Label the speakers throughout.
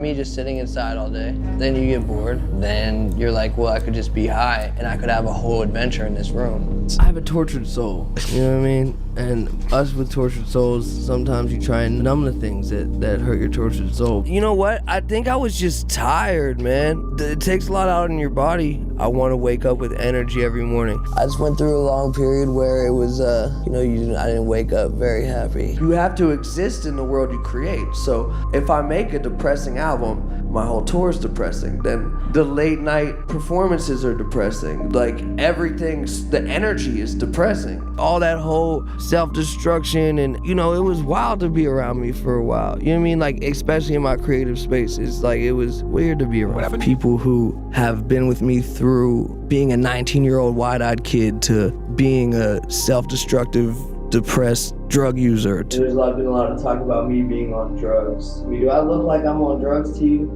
Speaker 1: Me just sitting inside all day, then you get bored, then you're like, well, I could just be high and I could have a whole adventure in this room. I have a tortured soul, you know what I mean? And us with tortured souls, sometimes you try and numb the things that hurt your tortured soul. You know what? I think I was just tired, man. It takes a lot out in your body. I want to wake up with energy every morning. I just went through a long period where it was, I didn't wake up very happy. You have to exist in the world you create. So if I make a depressing album, my whole tour is depressing. Then the late night performances are depressing. Like the energy is depressing. All that whole self-destruction and, it was wild to be around me for a while. You know what I mean? Like, especially in my creative space, it's like, it was weird to be around people who have been with me through being a 19-year-old wide-eyed kid to being a self-destructive, depressed drug user. There's been a lot of talk about me being on drugs. I mean, do I look like I'm on drugs to you?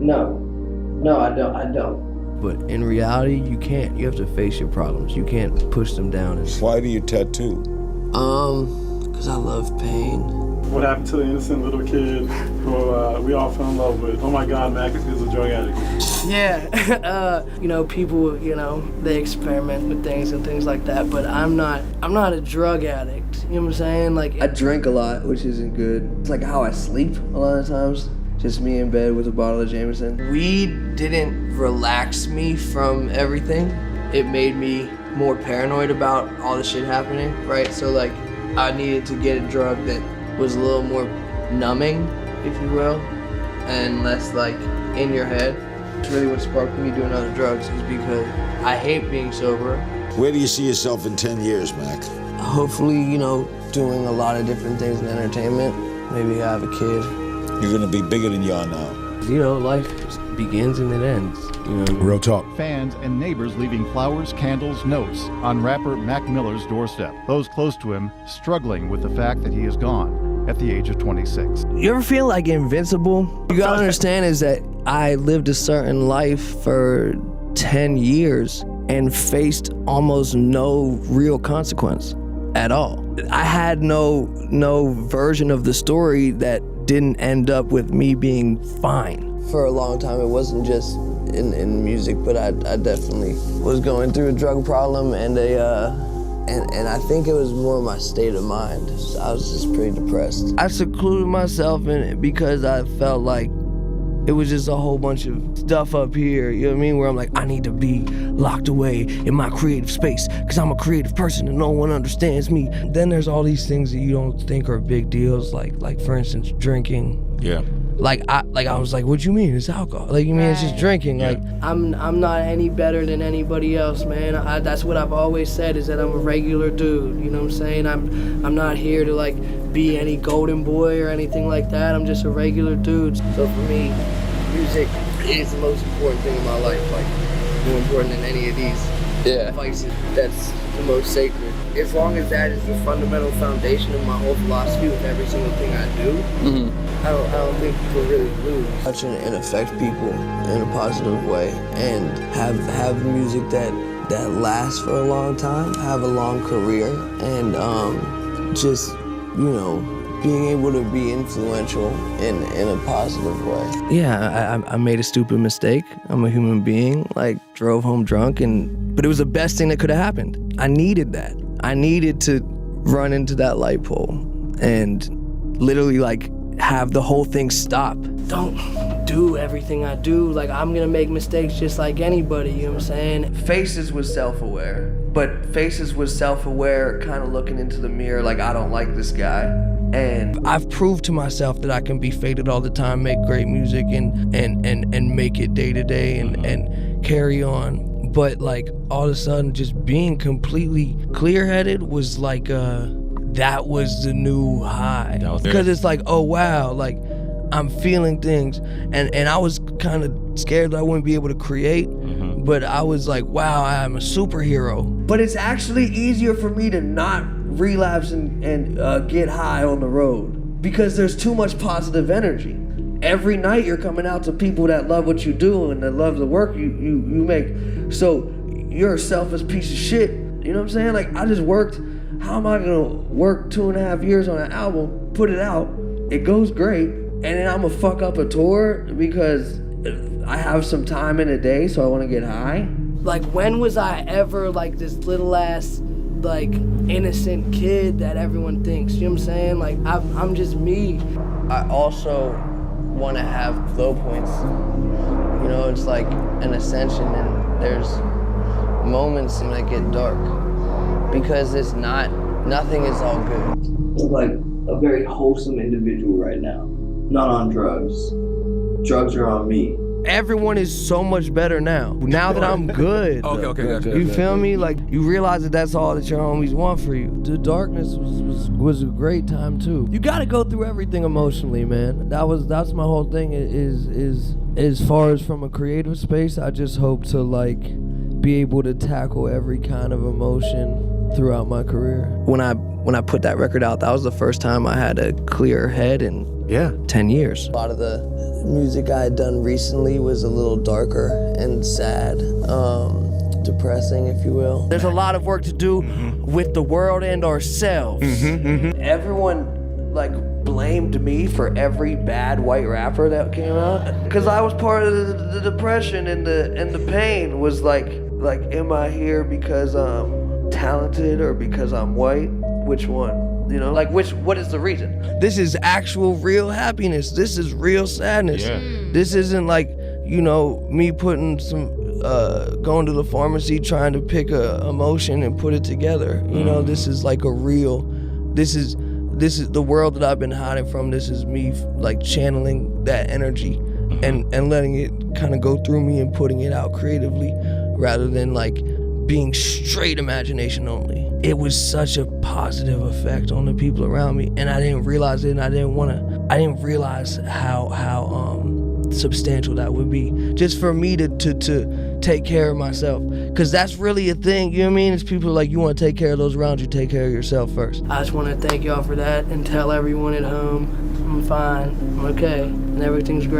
Speaker 1: No, I don't. But in reality, you can't. You have to face your problems. You can't push them down.
Speaker 2: Why do you tattoo?
Speaker 1: Because I love pain.
Speaker 3: What happened to the innocent little kid who we all fell in love with? Oh my God, Mac is a drug addict.
Speaker 4: Yeah, people, they experiment with things and things like that, but I'm not a drug addict, you know what I'm saying? Like,
Speaker 1: I drink a lot, which isn't good. It's like how I sleep a lot of times. Just me in bed with a bottle of Jameson. Weed didn't relax me from everything. It made me more paranoid about all the shit happening, right? So like, I needed to get a drug that was a little more numbing, if you will, and less like in your head. It's really what sparked me doing other drugs is because I hate being sober.
Speaker 2: Where do you see yourself in 10 years, Mac?
Speaker 1: Hopefully, doing a lot of different things in entertainment. Maybe have a kid.
Speaker 2: You're gonna be bigger than you are now.
Speaker 1: Life begins and it ends.
Speaker 2: Real talk.
Speaker 5: Fans and neighbors leaving flowers, candles, notes on rapper Mac Miller's doorstep. Those close to him struggling with the fact that he is gone at the age of 26.
Speaker 1: You ever feel like invincible? You gotta understand is that I lived a certain life for 10 years and faced almost no real consequence at all. I had no version of the story that didn't end up with me being fine. For a long time, it wasn't just in music, but I definitely was going through a drug problem and and I think it was more my state of mind. I was just pretty depressed. I secluded myself in it because I felt like it was just a whole bunch of stuff up here, you know what I mean? Where I'm like, I need to be locked away in my creative space because I'm a creative person and no one understands me. Then there's all these things that you don't think are big deals, like for instance, drinking.
Speaker 2: Yeah.
Speaker 1: I was like, what you mean? It's alcohol. Like, you mean it's just drinking?
Speaker 2: Yeah.
Speaker 1: Like,
Speaker 4: I'm not any better than anybody else, man. That's what I've always said is that I'm a regular dude. You know what I'm saying? I'm not here to like be any golden boy or anything like that. I'm just a regular dude. So for me, music is the most important thing in my life. Like, more important than any of these vices. That's the most sacred. As long as that is the fundamental foundation of my whole philosophy with every single thing I do, I don't think people really lose. Touch and affect people in a positive way and have music that lasts for a long time, have a long career, and just, being able to be influential in a positive way. Yeah, I made a stupid mistake. I'm a human being, drove home drunk, but it was the best thing that could have happened. I needed that. I needed to run into that light pole and literally have the whole thing stop. Don't do everything I do. I'm gonna make mistakes just like anybody, you know what I'm saying? Faces was self-aware, but Faces was self-aware, kind of looking into the mirror like, I don't like this guy. And I've proved to myself that I can be faded all the time, make great music and make it day to day and carry on. But all of a sudden just being completely clear-headed was that was the new high. Because it's oh wow, I'm feeling things. And I was kind of scared that I wouldn't be able to create. But I was wow, I'm a superhero. But it's actually easier for me to not relapse and get high on the road because there's too much positive energy. Every night you're coming out to people that love what you do and that love the work you make. So you're a selfish piece of shit. You know what I'm saying? I just worked. How am I gonna work 2.5 years on an album, put it out, it goes great,
Speaker 1: and then I'm gonna fuck up a tour because I have some time in a day, so I want to get high.
Speaker 4: Like, when was I ever like this little ass, like, innocent kid that everyone thinks? You know what I'm saying? Like, I'm just me.
Speaker 1: I also want to have flow points. You know, it's like an ascension, and there's moments when it get dark because it's nothing is all good. I'm like a very wholesome individual right now, not on drugs. Drugs are on me. Everyone is so much better now. Now that I'm good.
Speaker 6: Okay, gotcha.
Speaker 1: You feel me? Like, you realize that that's all that your homies want for you. The darkness was a great time too. You gotta go through everything emotionally, man. That's my whole thing. Is as far as from a creative space, I just hope to like be able to tackle every kind of emotion throughout my career. When I put that record out, that was the first time I had a clear head in 10 years. A lot of the music I had done recently was a little darker and sad, depressing, if you will. There's a lot of work to do with the world and ourselves. Everyone like blamed me for every bad white rapper that came out, because I was part of the depression and the pain. Was like, am I here because I'm talented or because I'm white? Which one? You know, like what is the reason? This is actual real happiness. This is real sadness.
Speaker 6: Yeah.
Speaker 1: This isn't like, you know, me putting some, going to the pharmacy trying to pick a emotion and put it together. You know, this is like a real, this is the world that I've been hiding from. This is me like channeling that energy and letting it kind of go through me and putting it out creatively rather than like being straight imagination only. It was such a positive effect on the people around me, and I didn't realize it, and I didn't realize how substantial that would be just for me to take care of myself, because that's really a thing. You know what I mean? It's people like, you want to take care of those around you, take care of yourself first.
Speaker 4: I just want to thank y'all for that and tell everyone at home I'm fine, I'm okay, and everything's great.